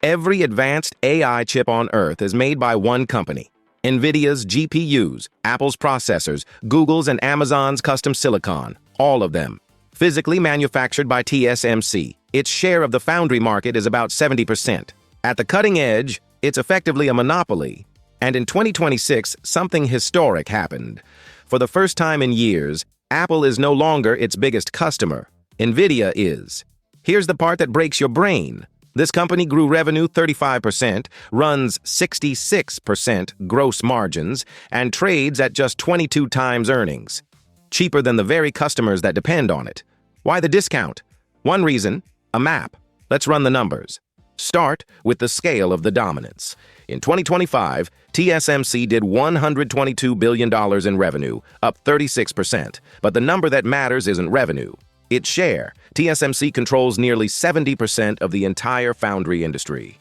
Every advanced AI chip on Earth is made by one company. Nvidia's GPUs, Apple's processors, Google's and Amazon's custom silicon, all of them. Physically manufactured by TSMC, its share of the foundry market is about 70%. At the cutting edge, it's effectively a monopoly. And in 2026, something historic happened. For the first time in years, Apple is no longer its biggest customer. Nvidia is. Here's the part that breaks your brain. This company grew revenue 35%, runs 66% gross margins, and trades at just 22 times earnings. Cheaper than the very customers that depend on it. Why the discount? One reason, a map. Let's run the numbers. Start with the scale of the dominance. In 2025, TSMC did $122 billion in revenue, up 36%. But the number that matters isn't revenue. Its share. TSMC controls nearly 70% of the entire foundry industry.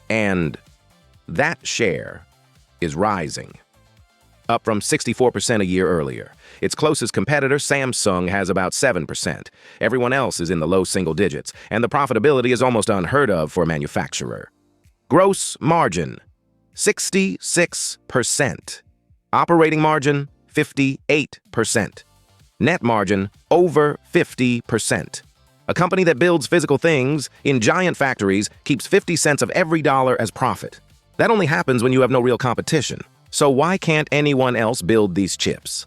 And that share is rising, up from 64% a year earlier. Its closest competitor, Samsung, has about 7%. Everyone else is in the low single digits, and the profitability is almost unheard of for a manufacturer. Gross margin, 66%. Operating margin, 58%. Net margin, over 50%. A company that builds physical things in giant factories keeps 50 cents of every dollar as profit. That only happens when you have no real competition. So why can't anyone else build these chips?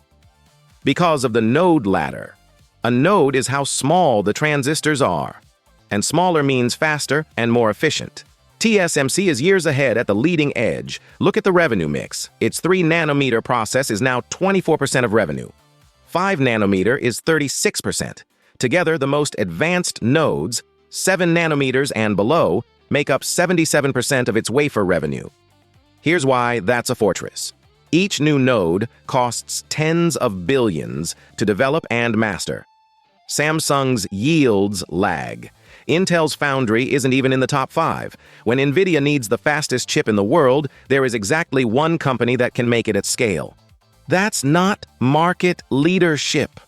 Because of the node ladder. A node is how small the transistors are. And smaller means faster and more efficient. TSMC is years ahead at the leading edge. Look at the revenue mix. Its 3-nanometer process is now 24% of revenue. 5-nanometer is 36%. Together, the most advanced nodes, 7 nanometers and below, make up 77% of its wafer revenue. Here's why that's a fortress. Each new node costs tens of billions to develop and master. Samsung's yields lag. Intel's foundry isn't even in the top 5. When Nvidia needs the fastest chip in the world, there is exactly one company that can make it at scale. That's not market leadership.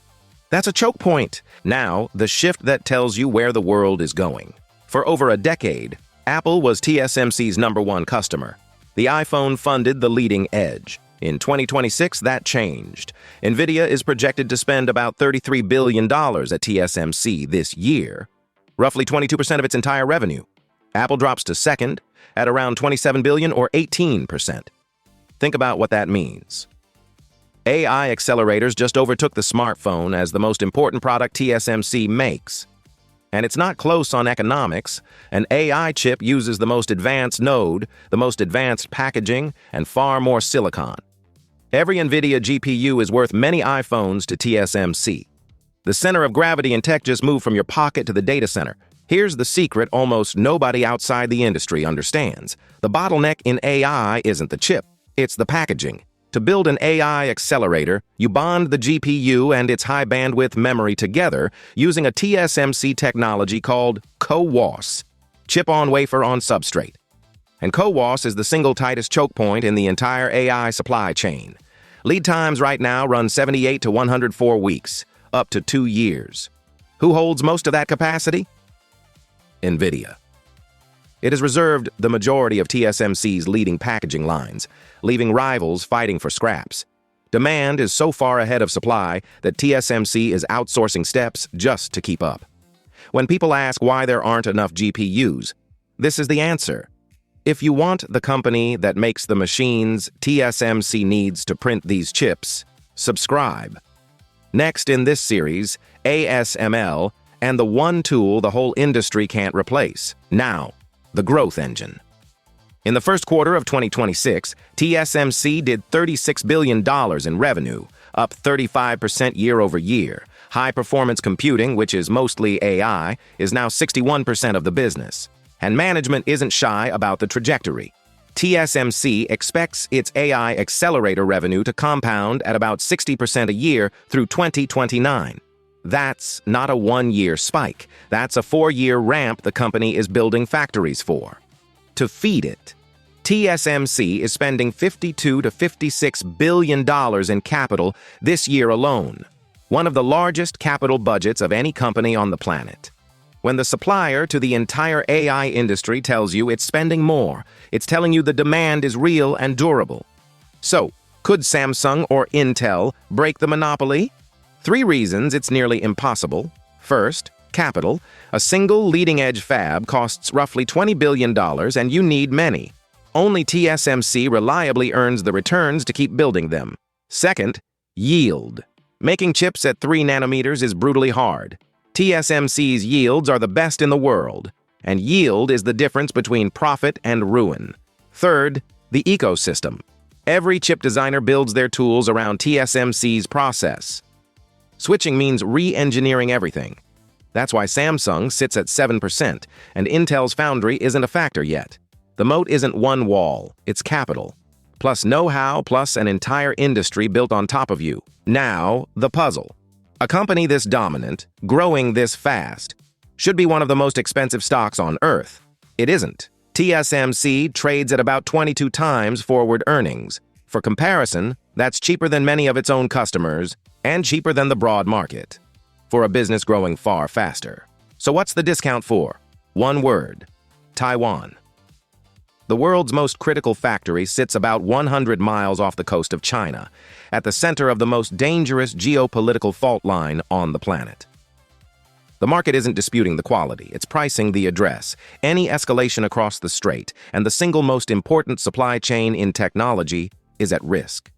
That's a choke point. Now, the shift that tells you where the world is going. For over a decade, Apple was TSMC's #1 customer. The iPhone funded the leading edge. In 2026, that changed. Nvidia is projected to spend about $33 billion at TSMC this year, roughly 22% of its entire revenue. Apple drops to second at around $27 billion or 18%. Think about what that means. AI accelerators just overtook the smartphone as the most important product TSMC makes. And it's not close on economics. An AI chip uses the most advanced node, the most advanced packaging, and far more silicon. Every Nvidia GPU is worth many iPhones to TSMC. The center of gravity in tech just moved from your pocket to the data center. Here's the secret almost nobody outside the industry understands. The bottleneck in AI isn't the chip, it's the packaging. To build an AI accelerator, you bond the GPU and its high-bandwidth memory together using a TSMC technology called CoWoS, chip-on-wafer-on-substrate. And CoWoS is the single tightest choke point in the entire AI supply chain. Lead times right now run 78 to 104 weeks, up to 2 years. Who holds most of that capacity? Nvidia. It has reserved the majority of TSMC's leading packaging lines, leaving rivals fighting for scraps. Demand is so far ahead of supply that TSMC is outsourcing steps just to keep up. When people ask why there aren't enough GPUs, this is the answer. If you want the company that makes the machines TSMC needs to print these chips, subscribe. Next in this series, ASML and the one tool the whole industry can't replace. Now, the growth engine. In the first quarter of 2026, TSMC did $36 billion in revenue, up 35% year over year. High-performance computing, which is mostly AI, is now 61% of the business. And management isn't shy about the trajectory. TSMC expects its AI accelerator revenue to compound at about 60% a year through 2029. That's not a one-year spike. That's a 4-year ramp the company is building factories for. To feed it, TSMC is spending $52 to $56 billion in capital this year alone, one of the largest capital budgets of any company on the planet. When the supplier to the entire AI industry tells you it's spending more, it's telling you the demand is real and durable. So, could Samsung or Intel break the monopoly? 3 reasons it's nearly impossible. First, capital. A single leading-edge fab costs roughly $20 billion, and you need many. Only TSMC reliably earns the returns to keep building them. Second, yield. Making chips at 3 nanometers is brutally hard. TSMC's yields are the best in the world, and yield is the difference between profit and ruin. Third, the ecosystem. Every chip designer builds their tools around TSMC's process. Switching means re-engineering everything. That's why Samsung sits at 7%, and Intel's foundry isn't a factor yet. The moat isn't one wall, it's capital. Plus know-how, plus an entire industry built on top of you. Now, the puzzle. A company this dominant, growing this fast, should be one of the most expensive stocks on Earth. It isn't. TSMC trades at about 22 times forward earnings. For comparison, that's cheaper than many of its own customers and cheaper than the broad market for a business growing far faster. So what's the discount for? One word: Taiwan. The world's most critical factory sits about 100 miles off the coast of China, at the center of the most dangerous geopolitical fault line on the planet. The market isn't disputing the quality, it's pricing the address, any escalation across the strait, and the single most important supply chain in technology is at risk.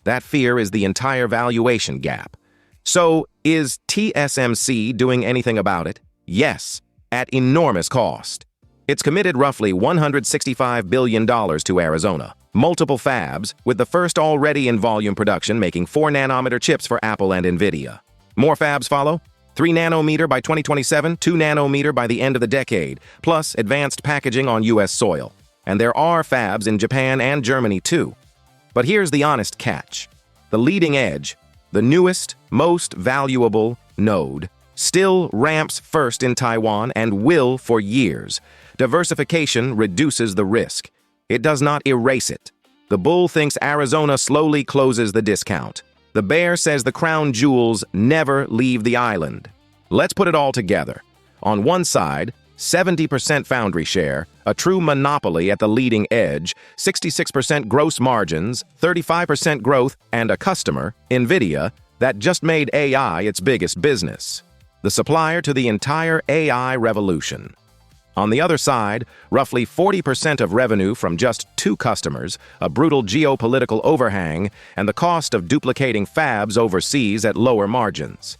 That fear is the entire valuation gap. So, is TSMC doing anything about it? Yes, at enormous cost. It's committed roughly $165 billion to Arizona, multiple fabs, with the first already in volume production making 4-nanometer chips for Apple and Nvidia. More fabs follow: 3 nanometer by 2027, 2 nanometer by the end of the decade, plus advanced packaging on U.S. soil. And there are fabs in Japan and Germany too. But here's the honest catch. The leading edge, the newest, most valuable node, still ramps first in Taiwan and will for years. Diversification reduces the risk. It does not erase it. The bull thinks Arizona slowly closes the discount. The bear says the crown jewels never leave the island. Let's put it all together. On one side, 70% foundry share, a true monopoly at the leading edge, 66% gross margins, 35% growth, and a customer, Nvidia, that just made AI its biggest business. The supplier to the entire AI revolution. On the other side, roughly 40% of revenue from just 2 customers, a brutal geopolitical overhang, and the cost of duplicating fabs overseas at lower margins.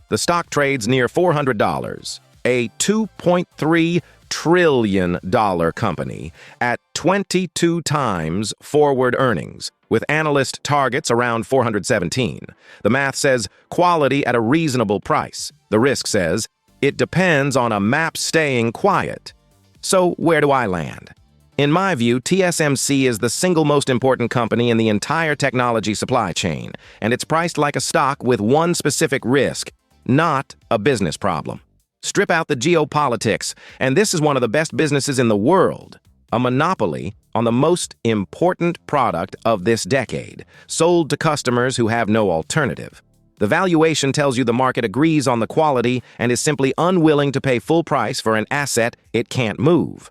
The stock trades near $400, a $2.3 trillion company at 22 times forward earnings, with analyst targets around 417. The math says quality at a reasonable price. The risk says it depends on a map staying quiet. So where do I land? In my view, TSMC is the single most important company in the entire technology supply chain, and it's priced like a stock with one specific risk, not a business problem. Strip out the geopolitics, and this is one of the best businesses in the world. A monopoly on the most important product of this decade, sold to customers who have no alternative. The valuation tells you the market agrees on the quality and is simply unwilling to pay full price for an asset it can't move.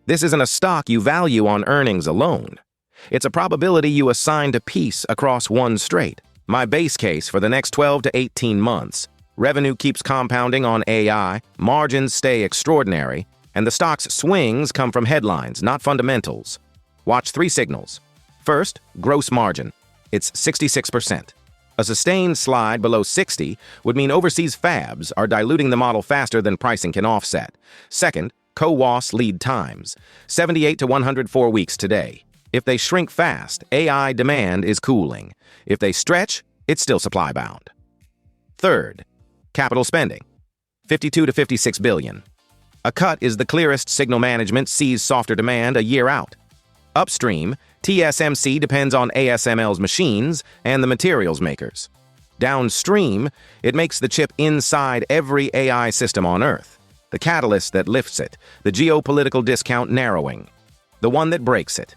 This isn't a stock you value on earnings alone. It's a probability you assign to piece across one straight. My base case for the next 12 to 18 months. Revenue keeps compounding on AI, margins stay extraordinary, and the stock's swings come from headlines, not fundamentals. Watch 3 signals. First, gross margin. It's 66%. A sustained slide below 60 would mean overseas fabs are diluting the model faster than pricing can offset. Second, CoWoS lead times, 78 to 104 weeks today. If they shrink fast, AI demand is cooling. If they stretch, it's still supply-bound. Third, capital spending, 52 to 56 billion. A cut is the clearest signal management sees softer demand a year out. Upstream, TSMC depends on ASML's machines and the materials makers. Downstream, it makes the chip inside every AI system on Earth. The catalyst that lifts it, the geopolitical discount narrowing, the one that breaks it.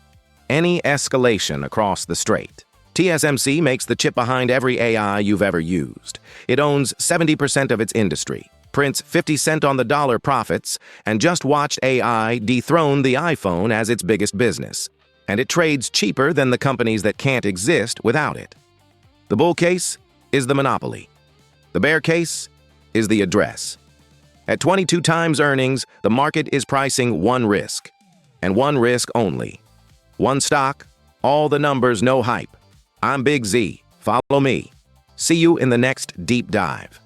Any escalation across the strait. TSMC makes the chip behind every AI you've ever used. It owns 70% of its industry. prints 50 cent on the dollar profits, and just watched AI dethrone the iPhone as its biggest business. And it trades cheaper than the companies that can't exist without it. The bull case is the monopoly. The bear case is the address. At 22 times earnings, the market is pricing one risk, and one risk only. One stock, all the numbers, no hype. I'm Big Z. Follow me. See you in the next deep dive.